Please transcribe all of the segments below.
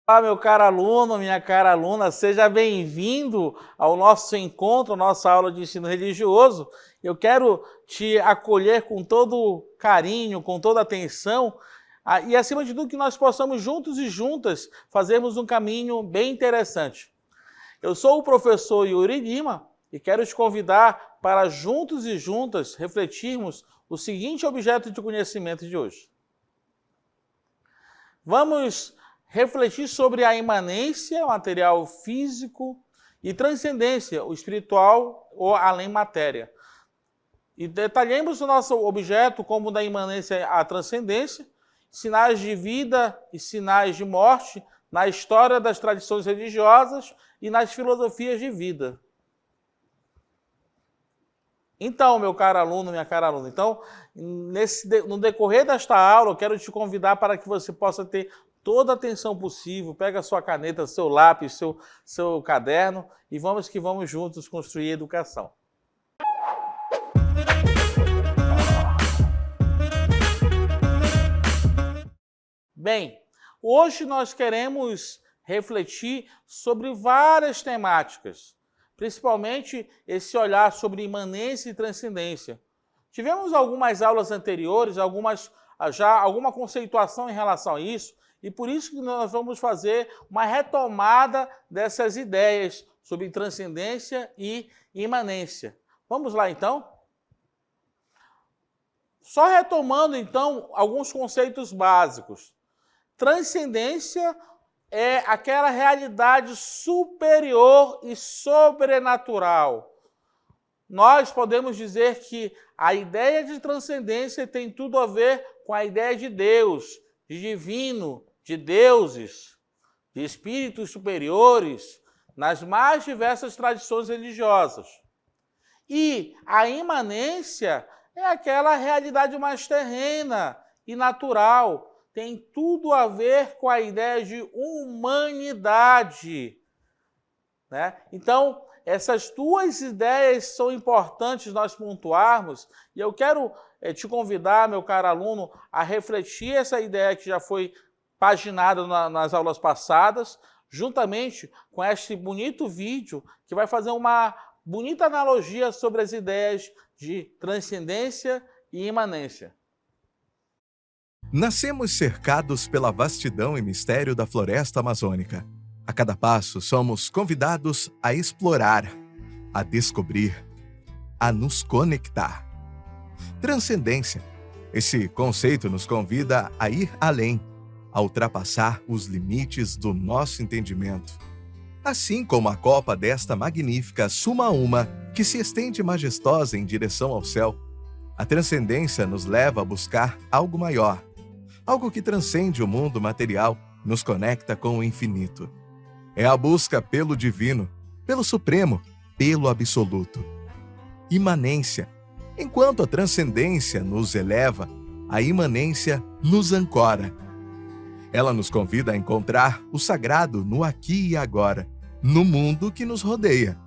Olá, meu caro aluno, minha cara aluna, seja bem-vindo ao nosso encontro, nossa aula de ensino religioso. Eu quero te acolher com todo carinho, com toda atenção, e acima de tudo que nós possamos juntos e juntas fazermos um caminho bem interessante. Eu sou o professor Yuri Lima e quero te convidar para juntos e juntas refletirmos o seguinte objeto de conhecimento de hoje. Vamos refletir sobre a imanência, o material físico, e transcendência, o espiritual ou além matéria. E detalhemos o nosso objeto como da imanência à transcendência, sinais de vida e sinais de morte na história das tradições religiosas e nas filosofias de vida. Então, meu caro aluno, minha cara aluna, no decorrer desta aula, eu quero te convidar para que você possa ter toda a atenção possível. Pega a sua caneta, seu lápis, seu caderno e vamos que vamos juntos construir educação. Bem, hoje nós queremos refletir sobre várias temáticas, principalmente esse olhar sobre imanência e transcendência. Tivemos algumas aulas anteriores, alguma conceituação em relação a isso, e por isso que nós vamos fazer uma retomada dessas ideias sobre transcendência e imanência. Vamos lá, então? Só retomando, então, alguns conceitos básicos. Transcendência é aquela realidade superior e sobrenatural. Nós podemos dizer que a ideia de transcendência tem tudo a ver com a ideia de Deus, de divino, de deuses, de espíritos superiores, nas mais diversas tradições religiosas. E a imanência é aquela realidade mais terrena e natural, tem tudo a ver com a ideia de humanidade, né? Então, essas duas ideias são importantes nós pontuarmos, e eu quero te convidar, meu caro aluno, a refletir essa ideia que já foi paginada nas aulas passadas, juntamente com este bonito vídeo que vai fazer uma bonita analogia sobre as ideias de transcendência e imanência. Nascemos cercados pela vastidão e mistério da floresta amazônica. A cada passo somos convidados a explorar, a descobrir, a nos conectar. Transcendência. Esse conceito nos convida a ir além, a ultrapassar os limites do nosso entendimento. Assim como a copa desta magnífica Suma Uma, que se estende majestosa em direção ao céu, a transcendência nos leva a buscar algo maior, algo que transcende o mundo material, nos conecta com o infinito. É a busca pelo divino, pelo supremo, pelo absoluto. Imanência. Enquanto a transcendência nos eleva, a imanência nos ancora. Ela nos convida a encontrar o sagrado no aqui e agora, no mundo que nos rodeia.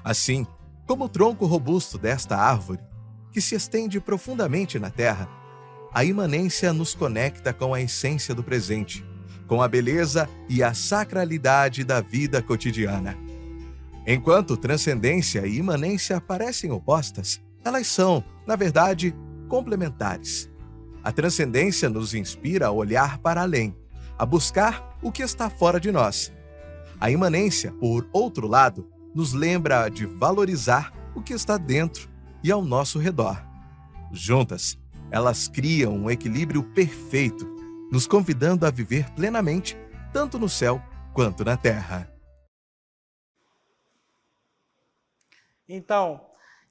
Assim, como o tronco robusto desta árvore, que se estende profundamente na terra, a imanência nos conecta com a essência do presente, com a beleza e a sacralidade da vida cotidiana. Enquanto transcendência e imanência parecem opostas, elas são, na verdade, complementares. A transcendência nos inspira a olhar para além, a buscar o que está fora de nós. A imanência, por outro lado, nos lembra de valorizar o que está dentro e ao nosso redor. Juntas, elas criam um equilíbrio perfeito, nos convidando a viver plenamente, tanto no céu quanto na terra. Então,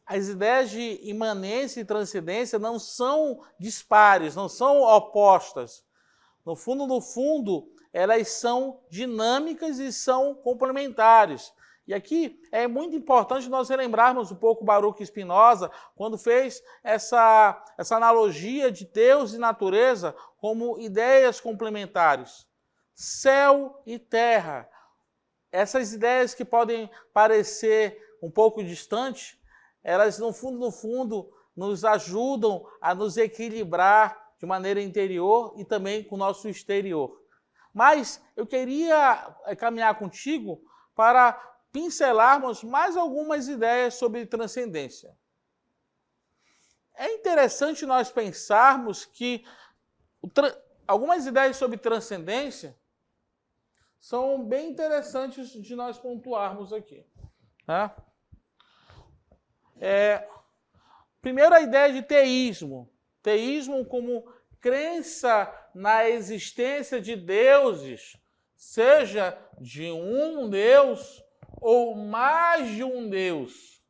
as ideias de imanência e transcendência não são dispares, não são opostas. No fundo, elas são dinâmicas e são complementares. E aqui é muito importante nós relembrarmos um pouco Baruch Spinoza, quando fez essa analogia de Deus e natureza como ideias complementares. Céu e terra. Essas ideias que podem parecer um pouco distantes, elas no fundo, nos ajudam a nos equilibrar de maneira interior e também com o nosso exterior. Mas eu queria caminhar contigo para pincelarmos mais algumas ideias sobre transcendência. É interessante nós pensarmos que algumas ideias sobre transcendência são bem interessantes de nós pontuarmos aqui. Tá? Primeiro, a ideia de teísmo. Teísmo como crença na existência de deuses, seja de um Deus ou mais de um Deus.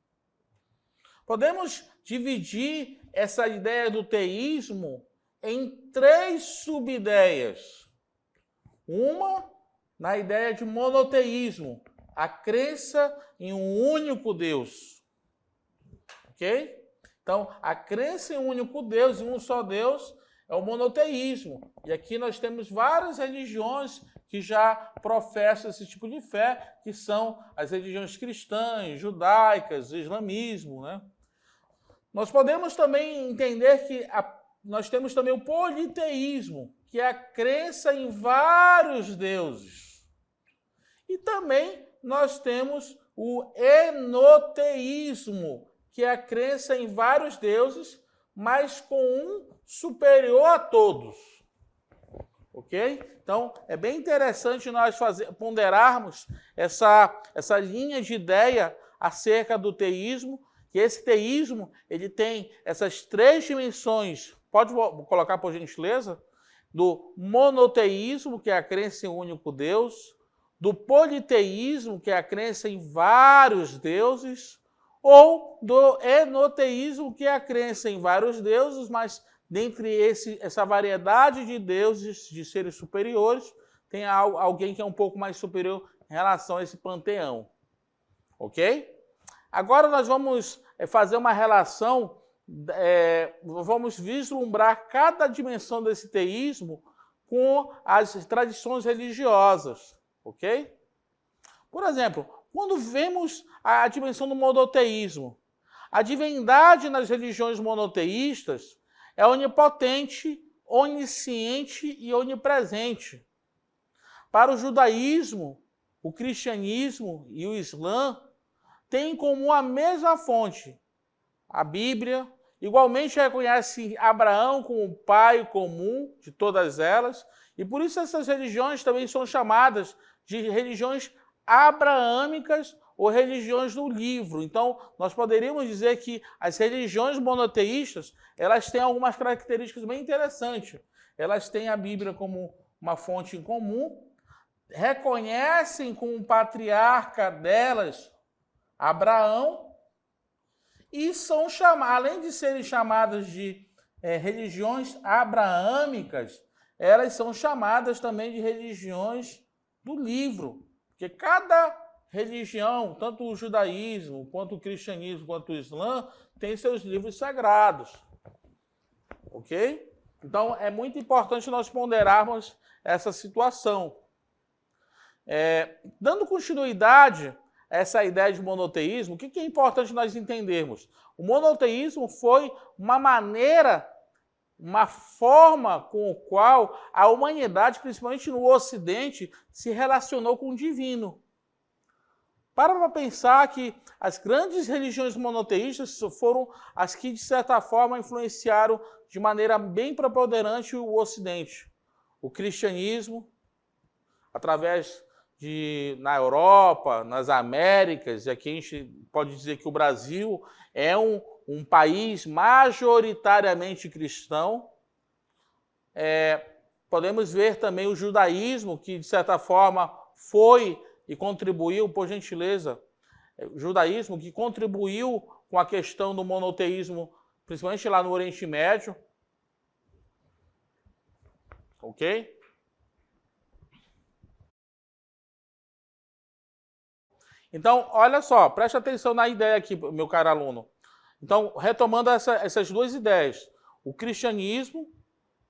Podemos dividir essa ideia do teísmo em 3 subideias. Uma, na ideia de monoteísmo, a crença em um único Deus. Ok? Então, a crença em um único Deus, em um só Deus, é o monoteísmo. E aqui nós temos várias religiões que já professam esse tipo de fé, que são as religiões cristãs, judaicas, o islamismo, né? Nós podemos também entender que nós temos também o politeísmo, que é a crença em vários deuses. E também nós temos o enoteísmo, que é a crença em vários deuses, mas com um superior a todos. Ok? Então, é bem interessante nós ponderarmos essa linha de ideia acerca do teísmo, que esse teísmo ele tem essas 3 dimensões. Pode colocar, por gentileza? Do monoteísmo, que é a crença em um único Deus, do politeísmo, que é a crença em vários deuses, ou do enoteísmo, que é a crença em vários deuses, mas dentre essa variedade de deuses, de seres superiores, tem alguém que é um pouco mais superior em relação a esse panteão. Ok? Agora nós vamos fazer uma relação, vamos vislumbrar cada dimensão desse teísmo com as tradições religiosas. Ok? Por exemplo, quando vemos a dimensão do monoteísmo, a divindade nas religiões monoteístas é onipotente, onisciente e onipresente. Para o judaísmo, o cristianismo e o islã têm em comum a mesma fonte, a Bíblia. Igualmente reconhece Abraão como o pai comum de todas elas, e por isso essas religiões também são chamadas de religiões abraâmicas ou religiões do livro. Então, nós poderíamos dizer que as religiões monoteístas, elas têm algumas características bem interessantes. Elas têm a Bíblia como uma fonte em comum, reconhecem como patriarca delas Abraão, e são chamadas, além de serem chamadas de religiões abraâmicas, elas são chamadas também de religiões do livro, porque cada religião, tanto o judaísmo, quanto o cristianismo, quanto o islã, tem seus livros sagrados. Ok? Então, é muito importante nós ponderarmos essa situação. Dando continuidade a essa ideia de monoteísmo, o que é importante nós entendermos? O monoteísmo foi uma maneira, uma forma com a qual a humanidade, principalmente no Ocidente, se relacionou com o divino. Para pensar que as grandes religiões monoteístas foram as que, de certa forma, influenciaram de maneira bem preponderante o Ocidente. O cristianismo, através na Europa, nas Américas, e aqui a gente pode dizer que o Brasil é um país majoritariamente cristão. Podemos ver também o judaísmo, que, de certa forma, foi e contribuiu, por gentileza, o judaísmo que contribuiu com a questão do monoteísmo, principalmente lá no Oriente Médio. Ok? Então, olha só, preste atenção na ideia aqui, meu caro aluno. Então, retomando essas 2 ideias. O cristianismo,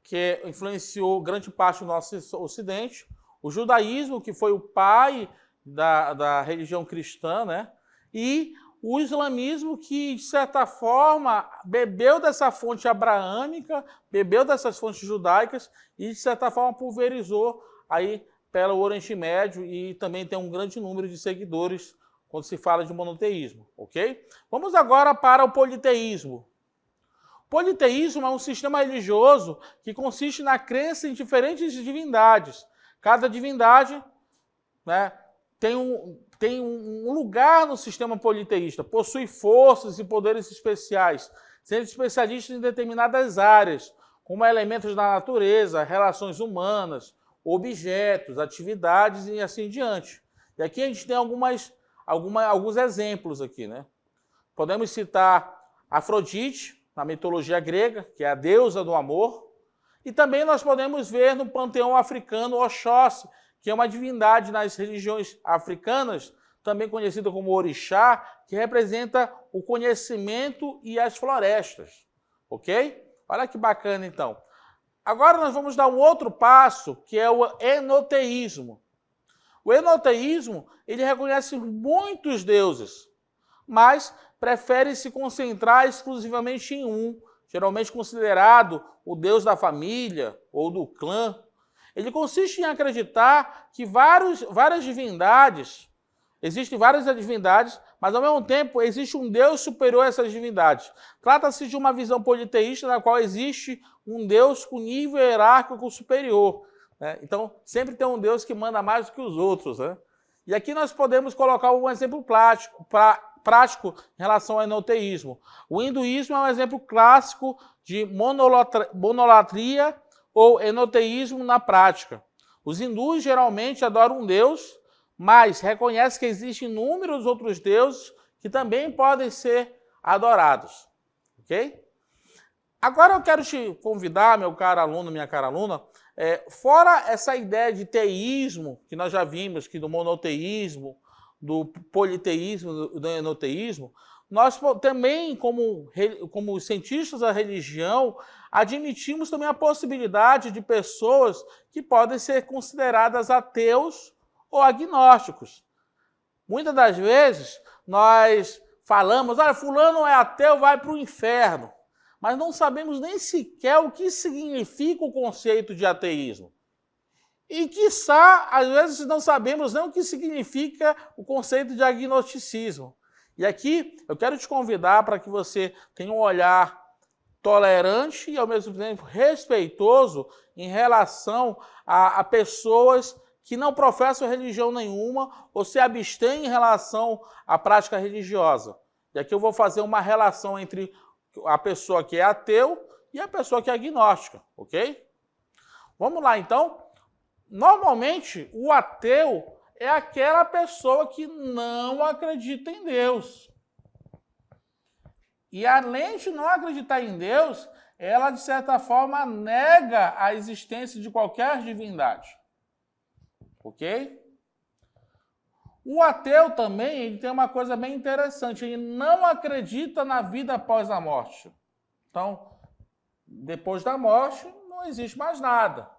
que influenciou grande parte do nosso Ocidente. O judaísmo, que foi o pai da religião cristã, né? E o islamismo, que, de certa forma, bebeu dessa fonte abraâmica, bebeu dessas fontes judaicas e, de certa forma, pulverizou aí pelo Oriente Médio e também tem um grande número de seguidores quando se fala de monoteísmo, ok? Vamos agora para o politeísmo. O politeísmo é um sistema religioso que consiste na crença em diferentes divindades. Cada divindade, né, tem um lugar no sistema politeísta, possui forças e poderes especiais, sendo especialistas em determinadas áreas, como elementos da natureza, relações humanas, objetos, atividades e assim diante. E aqui a gente tem alguns exemplos aqui, né? Podemos citar Afrodite, na mitologia grega, que é a deusa do amor, e também nós podemos ver no panteão africano Oxóssi, que é uma divindade nas religiões africanas, também conhecida como orixá, que representa o conhecimento e as florestas, ok? Olha que bacana, então. Agora nós vamos dar um outro passo, que é o enoteísmo. O enoteísmo, ele reconhece muitos deuses, mas prefere se concentrar exclusivamente em um, geralmente considerado o deus da família ou do clã. Ele consiste em acreditar que existem várias divindades, mas ao mesmo tempo existe um Deus superior a essas divindades. Trata-se de uma visão politeísta na qual existe um Deus com nível hierárquico superior, né? Então, sempre tem um Deus que manda mais do que os outros, né? E aqui nós podemos colocar um exemplo prático em relação ao enoteísmo. O hinduísmo é um exemplo clássico de monolatria ou enoteísmo na prática. Os hindus geralmente adoram um Deus, mas reconhecem que existem inúmeros outros deuses que também podem ser adorados. Ok? Agora eu quero te convidar, meu caro aluno, minha cara aluna, fora essa ideia de teísmo, que nós já vimos, que do monoteísmo, do politeísmo, do enoteísmo, nós também, como cientistas da religião, admitimos também a possibilidade de pessoas que podem ser consideradas ateus ou agnósticos. Muitas das vezes nós falamos, olha, fulano é ateu, vai para o inferno, mas não sabemos nem sequer o que significa o conceito de ateísmo. E, quiçá, às vezes não sabemos nem o que significa o conceito de agnosticismo. E aqui eu quero te convidar para que você tenha um olhar tolerante e, ao mesmo tempo, respeitoso em relação a pessoas que não professam religião nenhuma ou se abstêm em relação à prática religiosa. E aqui eu vou fazer uma relação entre a pessoa que é ateu e a pessoa que é agnóstica, ok? Vamos lá, então. Normalmente, o ateu é aquela pessoa que não acredita em Deus. E além de não acreditar em Deus, ela, de certa forma, nega a existência de qualquer divindade. Ok? O ateu também ele tem uma coisa bem interessante, ele não acredita na vida após a morte. Então, depois da morte, não existe mais nada.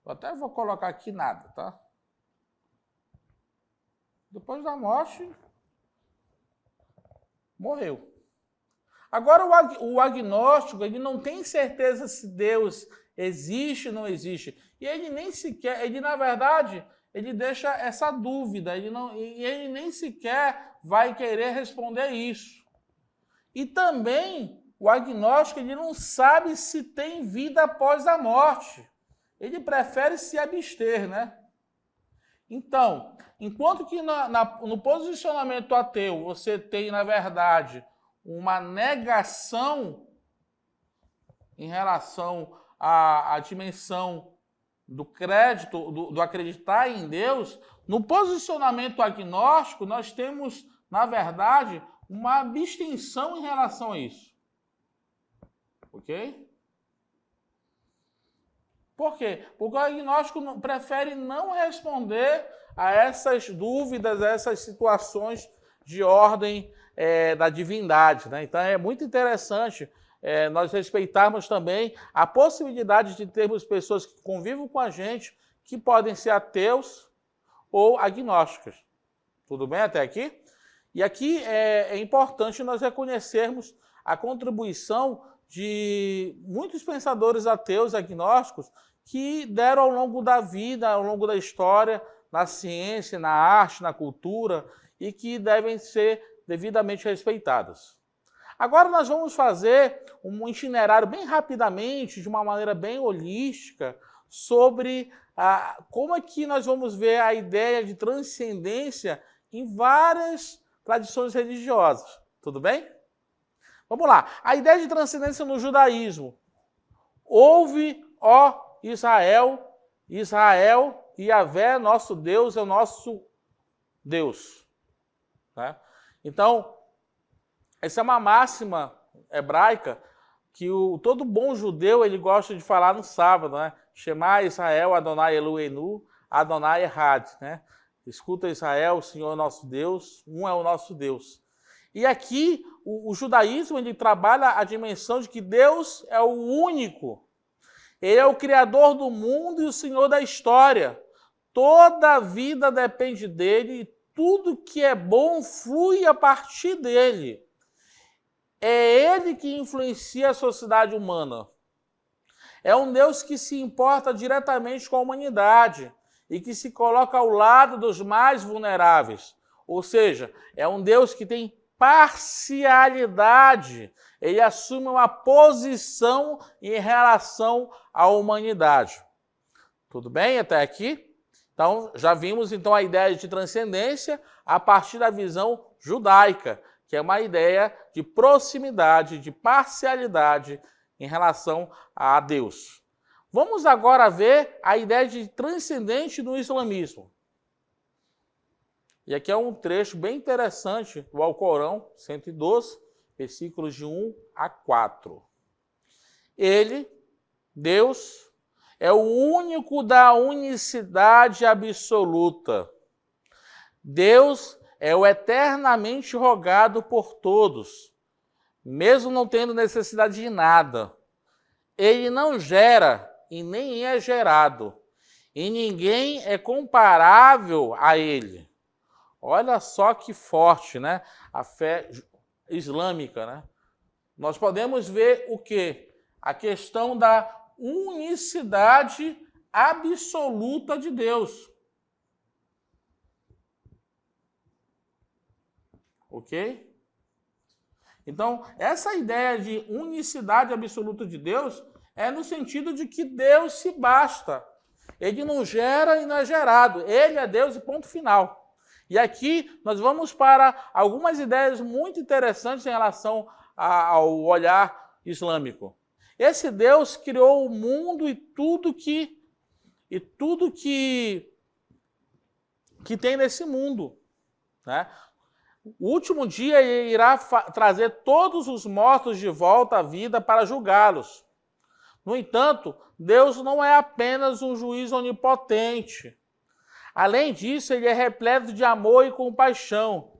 Eu até vou colocar aqui nada, tá? Depois da morte, morreu. Agora, o agnóstico, ele não tem certeza se Deus existe ou não existe. E ele nem sequer, na verdade, ele deixa essa dúvida, ele nem sequer vai querer responder isso. E também, o agnóstico, ele não sabe se tem vida após a morte. Ele prefere se abster, né? Então, enquanto que no posicionamento ateu você tem, na verdade, uma negação em relação à dimensão do crédito, do acreditar em Deus, no posicionamento agnóstico nós temos, na verdade, uma abstenção em relação a isso. Ok? Por quê? Porque o agnóstico prefere não responder a essas dúvidas, a essas situações de ordem da divindade, né? Então é muito interessante nós respeitarmos também a possibilidade de termos pessoas que convivem com a gente que podem ser ateus ou agnósticas. Tudo bem até aqui? E aqui é importante nós reconhecermos a contribuição de muitos pensadores ateus e agnósticos que deram ao longo da vida, ao longo da história, na ciência, na arte, na cultura, e que devem ser devidamente respeitadas. Agora nós vamos fazer um itinerário bem rapidamente, de uma maneira bem holística, sobre como é que nós vamos ver a ideia de transcendência em várias tradições religiosas. Tudo bem? Vamos lá. A ideia de transcendência no judaísmo. Ouve, ó Israel, Israel, Yahvé, nosso Deus, é o nosso Deus. Né? Então, essa é uma máxima hebraica que todo bom judeu ele gosta de falar no sábado, né? Shema Israel, Adonai Eloheinu, Adonai Echad, né? Escuta Israel, o Senhor é nosso Deus, um é o nosso Deus. E aqui o judaísmo ele trabalha a dimensão de que Deus é o único. Ele é o Criador do mundo e o Senhor da história. Toda a vida depende dele e tudo que é bom flui a partir dele. É ele que influencia a sociedade humana. É um Deus que se importa diretamente com a humanidade e que se coloca ao lado dos mais vulneráveis. Ou seja, é um Deus que tem parcialidade. Ele assume uma posição em relação à humanidade. Tudo bem até aqui? Então, já vimos então a ideia de transcendência a partir da visão judaica, que é uma ideia de proximidade, de parcialidade em relação a Deus. Vamos agora ver a ideia de transcendente no islamismo. E aqui é um trecho bem interessante do Alcorão, 112, versículos de 1 a 4. Ele, Deus, é o único da unicidade absoluta. Deus é o eternamente rogado por todos, mesmo não tendo necessidade de nada. Ele não gera e nem é gerado, e ninguém é comparável a ele. Olha só que forte, né? A fé islâmica, né? Nós podemos ver o quê? A questão da unicidade absoluta de Deus. Ok? Então, essa ideia de unicidade absoluta de Deus é no sentido de que Deus se basta. Ele não gera e não é gerado. Ele é Deus e ponto final. E aqui nós vamos para algumas ideias muito interessantes em relação ao olhar islâmico. Esse Deus criou o mundo e tudo que tem nesse mundo, né? O último dia ele irá trazer todos os mortos de volta à vida para julgá-los. No entanto, Deus não é apenas um juiz onipotente. Além disso, ele é repleto de amor e compaixão.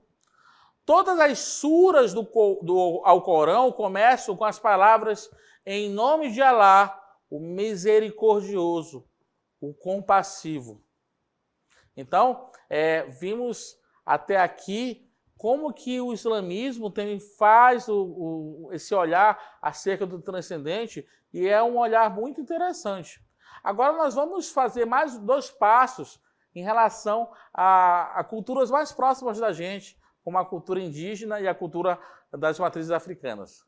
Todas as suras do Alcorão começam com as palavras em nome de Alá, o misericordioso, o compassivo. Então, vimos até aqui como que o islamismo faz esse olhar acerca do transcendente e é um olhar muito interessante. Agora nós vamos fazer mais 2 passos em relação a culturas mais próximas da gente, como a cultura indígena e a cultura das matrizes africanas.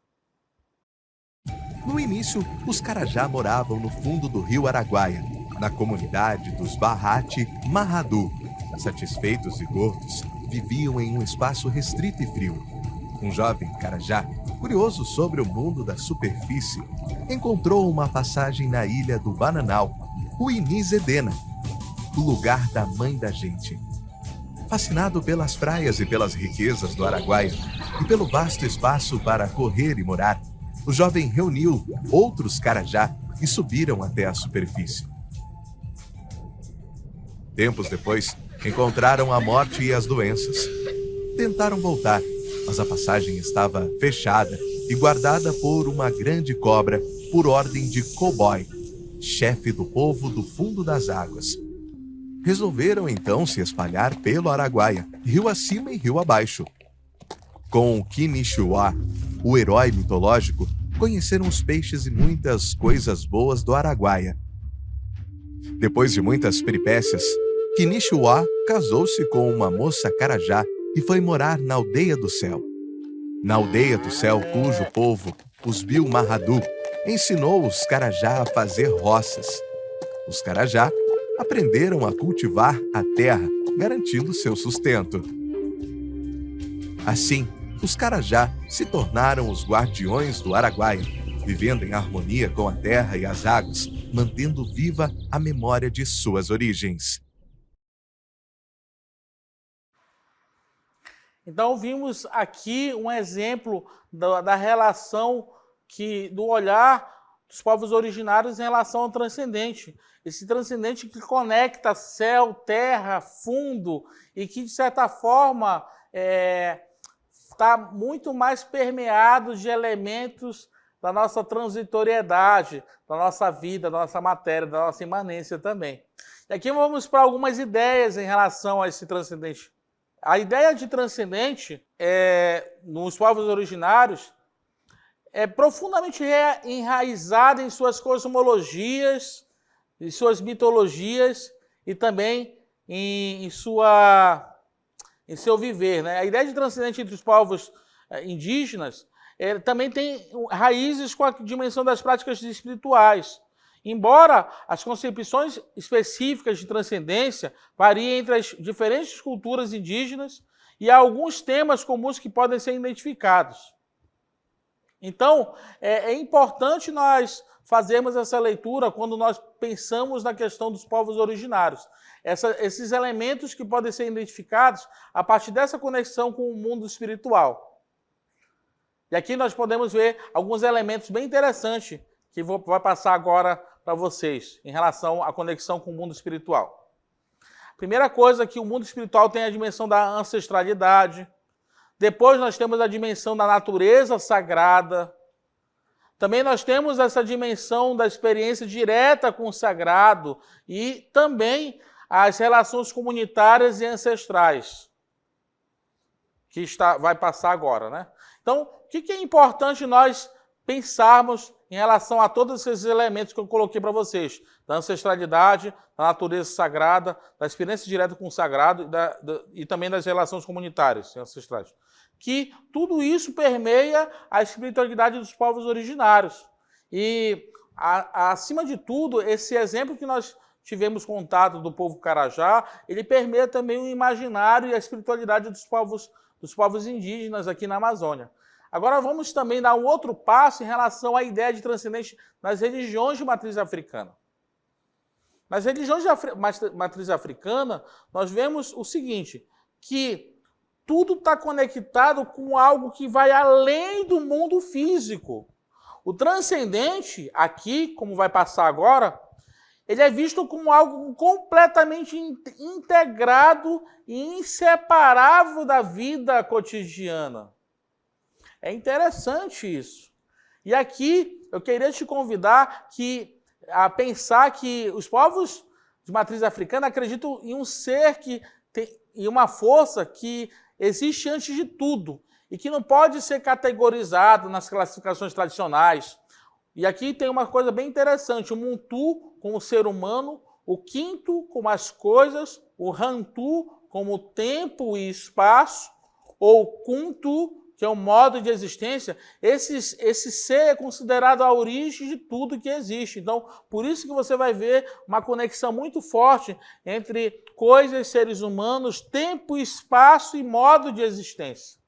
No início, os Carajá moravam no fundo do rio Araguaia, na comunidade dos Bahati Mahadu. Satisfeitos e gordos, viviam em um espaço restrito e frio. Um jovem Carajá, curioso sobre o mundo da superfície, encontrou uma passagem na ilha do Bananal, o Inizedena, o lugar da mãe da gente. Fascinado pelas praias e pelas riquezas do Araguaia e pelo vasto espaço para correr e morar, o jovem reuniu outros Carajá e subiram até a superfície. Tempos depois, encontraram a morte e as doenças. Tentaram voltar, mas a passagem estava fechada e guardada por uma grande cobra por ordem de Cowboy, chefe do povo do fundo das águas. Resolveram então se espalhar pelo Araguaia, rio acima e rio abaixo. Com Kinishua, o herói mitológico, conheceram os peixes e muitas coisas boas do Araguaia. Depois de muitas peripécias, Quinichuá casou-se com uma moça Carajá e foi morar na Aldeia do Céu. Na Aldeia do Céu, cujo povo, os Biu-Mahadu, ensinou os Carajá a fazer roças. Os Carajá aprenderam a cultivar a terra, garantindo seu sustento. Assim, os Carajá se tornaram os guardiões do Araguaia, vivendo em harmonia com a terra e as águas, mantendo viva a memória de suas origens. Então, vimos aqui um exemplo da relação do olhar dos povos originários em relação ao transcendente. Esse transcendente que conecta céu, terra, fundo e que, de certa forma, está muito mais permeado de elementos da nossa transitoriedade, da nossa vida, da nossa matéria, da nossa imanência também. E aqui vamos para algumas ideias em relação a esse transcendente. A ideia de transcendente, nos povos originários, é profundamente enraizada em suas cosmologias, em suas mitologias e também em seu viver, né? A ideia de transcendente entre os povos indígenas também tem raízes com a dimensão das práticas espirituais. Embora as concepções específicas de transcendência variem entre as diferentes culturas indígenas e há alguns temas comuns que podem ser identificados. Então, é importante nós fazermos essa leitura quando nós pensamos na questão dos povos originários. Esses elementos que podem ser identificados a partir dessa conexão com o mundo espiritual. E aqui nós podemos ver alguns elementos bem interessantes que vai passar agora para vocês em relação à conexão com o mundo espiritual. Primeira coisa, que o mundo espiritual tem a dimensão da ancestralidade. Depois nós temos a dimensão da natureza sagrada. Também nós temos essa dimensão da experiência direta com o sagrado e também as relações comunitárias e ancestrais, que vai passar agora, né? Então, o que é importante nós pensarmos em relação a todos esses elementos que eu coloquei para vocês, da ancestralidade, da natureza sagrada, da experiência direta com o sagrado e também das relações comunitárias e ancestrais. Que tudo isso permeia a espiritualidade dos povos originários. E, acima de tudo, esse exemplo que nós tivemos contato do povo Carajá, ele permeia também o imaginário e a espiritualidade dos povos indígenas aqui na Amazônia. Agora vamos também dar um outro passo em relação à ideia de transcendente nas religiões de matriz africana. Nas religiões de matriz africana, nós vemos o seguinte, que tudo está conectado com algo que vai além do mundo físico. O transcendente, aqui, como vai passar agora, ele é visto como algo completamente integrado e inseparável da vida cotidiana. É interessante isso. E aqui eu queria te convidar a pensar que os povos de matriz africana acreditam em um ser em uma força que existe antes de tudo e que não pode ser categorizado nas classificações tradicionais. E aqui tem uma coisa bem interessante, o Muntu como o ser humano, o Quinto como as coisas, o Hantu como o tempo e espaço, ou Kuntu, que é o modo de existência. Esse ser é considerado a origem de tudo que existe. Então, por isso que você vai ver uma conexão muito forte entre coisas, seres humanos, tempo, espaço e modo de existência.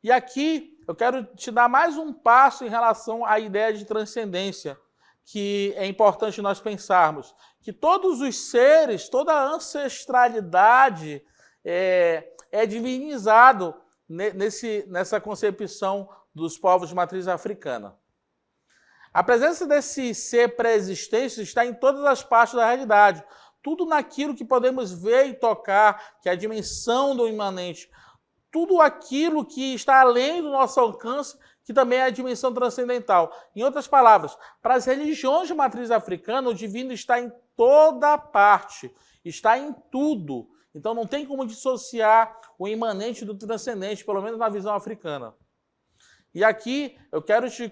E aqui eu quero te dar mais um passo em relação à ideia de transcendência, que é importante nós pensarmos. Que todos os seres, toda a ancestralidade é divinizado nessa concepção dos povos de matriz africana. A presença desse ser pré-existente está em todas as partes da realidade. Tudo naquilo que podemos ver e tocar, que é a dimensão do imanente. Tudo aquilo que está além do nosso alcance, que também é a dimensão transcendental. Em outras palavras, para as religiões de matriz africana, o divino está em toda parte, está em tudo. Então não tem como dissociar o imanente do transcendente, pelo menos na visão africana. E aqui eu quero te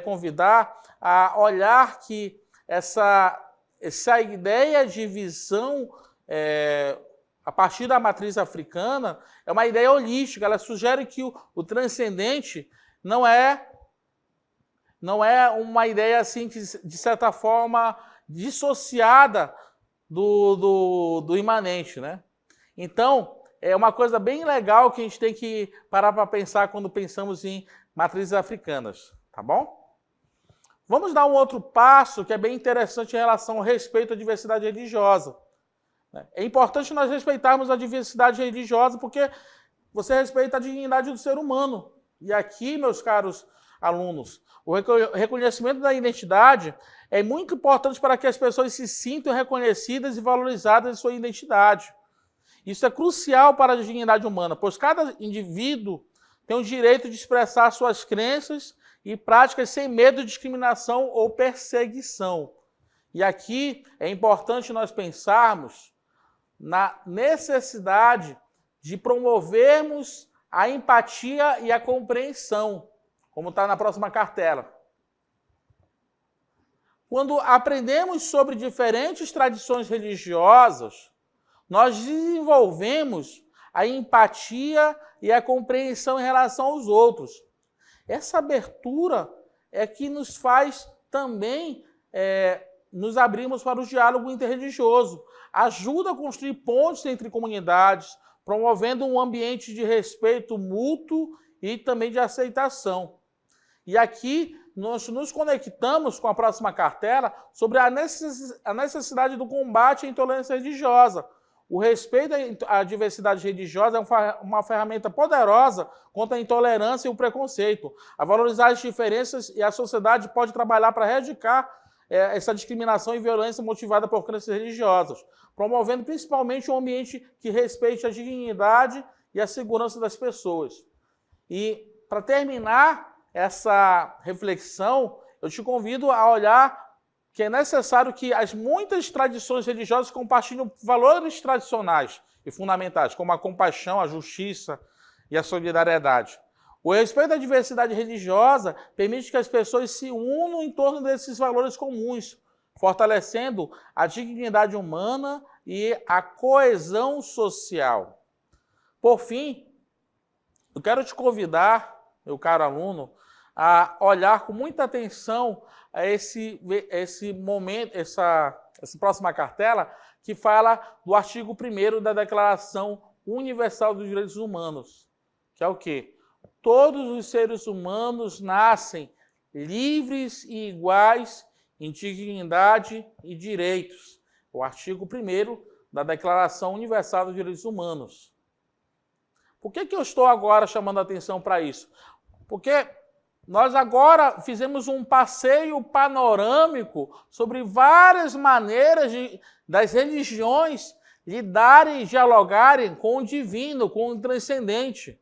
convidar a olhar que essa ideia de visão a partir da matriz africana é uma ideia holística. Ela sugere que o transcendente não é uma ideia assim que, de certa forma, dissociada do imanente, né? Então, é uma coisa bem legal que a gente tem que parar para pensar quando pensamos em matrizes africanas, tá bom? Vamos dar um outro passo que é bem interessante em relação ao respeito à diversidade religiosa. É importante nós respeitarmos a diversidade religiosa porque você respeita a dignidade do ser humano. E aqui, meus caros alunos, o reconhecimento da identidade é muito importante para que as pessoas se sintam reconhecidas e valorizadas em sua identidade. Isso é crucial para a dignidade humana, pois cada indivíduo tem o direito de expressar suas crenças e práticas sem medo de discriminação ou perseguição. E aqui é importante nós pensarmos na necessidade de promovermos a empatia e a compreensão, como está na próxima cartela. Quando aprendemos sobre diferentes tradições religiosas, nós desenvolvemos a empatia e a compreensão em relação aos outros. Essa abertura é que nos faz também nos abrirmos para o diálogo interreligioso. Ajuda a construir pontes entre comunidades, promovendo um ambiente de respeito mútuo e também de aceitação. E aqui nós nos conectamos com a próxima cartela sobre a necessidade do combate à intolerância religiosa. O respeito à diversidade religiosa é uma ferramenta poderosa contra a intolerância e o preconceito. A valorizar as diferenças e a sociedade pode trabalhar para erradicar essa discriminação e violência motivada por crenças religiosas, promovendo principalmente um ambiente que respeite a dignidade e a segurança das pessoas. E, para terminar essa reflexão, eu te convido a olhar que é necessário que as muitas tradições religiosas compartilhem valores tradicionais e fundamentais, como a compaixão, a justiça e a solidariedade. O respeito à diversidade religiosa permite que as pessoas se unam em torno desses valores comuns, fortalecendo a dignidade humana e a coesão social. Por fim, eu quero te convidar, meu caro aluno, a olhar com muita atenção a esse momento, essa próxima cartela, que fala do artigo 1º da Declaração Universal dos Direitos Humanos, que é o quê? Todos os seres humanos nascem livres e iguais em dignidade e direitos. O artigo 1º da Declaração Universal dos Direitos Humanos. Por que eu estou agora chamando a atenção para isso? Porque nós agora fizemos um passeio panorâmico sobre várias maneiras das religiões lidarem e dialogarem com o divino, com o transcendente.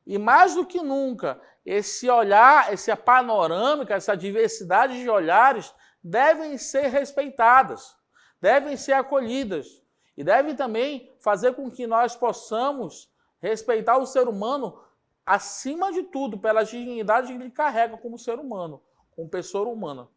E mais do que nunca, esse olhar, essa panorâmica, essa diversidade de olhares devem ser respeitadas, devem ser acolhidas e devem também fazer com que nós possamos respeitar o ser humano acima de tudo, pela dignidade que ele carrega como ser humano, como pessoa humana.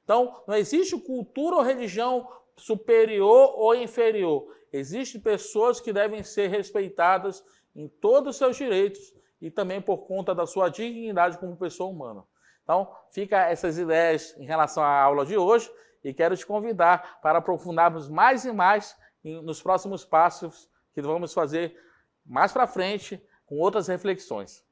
Então, não existe cultura ou religião superior ou inferior. Existem pessoas que devem ser respeitadas em todos os seus direitos e também por conta da sua dignidade como pessoa humana. Então, fica essas ideias em relação à aula de hoje e quero te convidar para aprofundarmos mais e mais nos próximos passos que vamos fazer mais para frente com outras reflexões.